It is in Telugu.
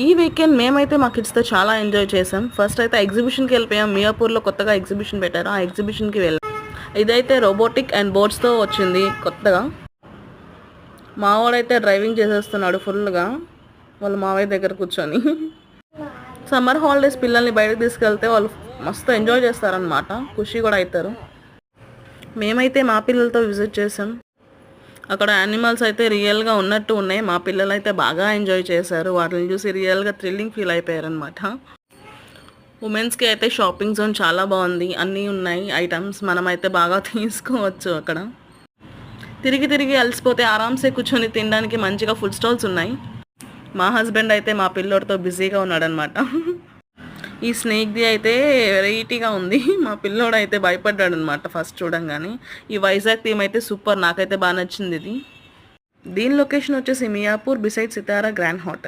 ఈ వీకెండ్ మేమైతే మా కిడ్స్తో చాలా ఎంజాయ్ చేసాం. ఫస్ట్ అయితే ఎగ్జిబిషన్కి వెళ్ళిపోయాం. మియాపూర్లో కొత్తగా ఎగ్జిబిషన్ పెట్టారు, ఆ ఎగ్జిబిషన్కి వెళ్ళాం. ఇదైతే రోబోటిక్ అండ్ బోట్స్తో వచ్చింది కొత్తగా. మావాడైతే డ్రైవింగ్ చేసేస్తున్నాడు ఫుల్గా వాళ్ళ మావయ్య దగ్గర కూర్చొని. సమ్మర్ హాలిడేస్ పిల్లల్ని బయటకు తీసుకెళ్తే వాళ్ళు మస్తు ఎంజాయ్ చేస్తారనమాట, ఖుషి కూడా అవుతారు. మేమైతే మా పిల్లలతో విజిట్ చేసాం. అక్కడ యానిమల్స్ అయితే రియల్గా ఉన్నట్టు ఉన్నాయి. మా పిల్లలు అయితే బాగా ఎంజాయ్ చేశారు, వాటిని చూసి రియల్గా థ్రిల్లింగ్ ఫీల్ అయిపోయారనమాట. ఉమెన్స్కి అయితే షాపింగ్ జోన్ చాలా బాగుంది, అన్నీ ఉన్నాయి ఐటమ్స్, మనమైతే బాగా తీసుకోవచ్చు అక్కడ. తిరిగి తిరిగి అలసిపోతే ఆరామ్సే కూర్చొని తినడానికి మంచిగా ఫుడ్ స్టాల్స్ ఉన్నాయి. మా హస్బెండ్ అయితే మా పిల్లోడితో బిజీగా ఉన్నాడనమాట. ఈ స్నేక్ది అయితే వెరైటీగా ఉంది. మా పిల్లోడు అయితే భయపడ్డాడు అనమాట ఫస్ట్ చూడంగానే. ఈ వైజాగ్ థీమ్ అయితే సూపర్, నాకైతే బాగా నచ్చింది ఇది. దీని లొకేషన్ వచ్చేసి మియాపూర్ బిసైడ్ సితారా గ్రాండ్ హోటల్.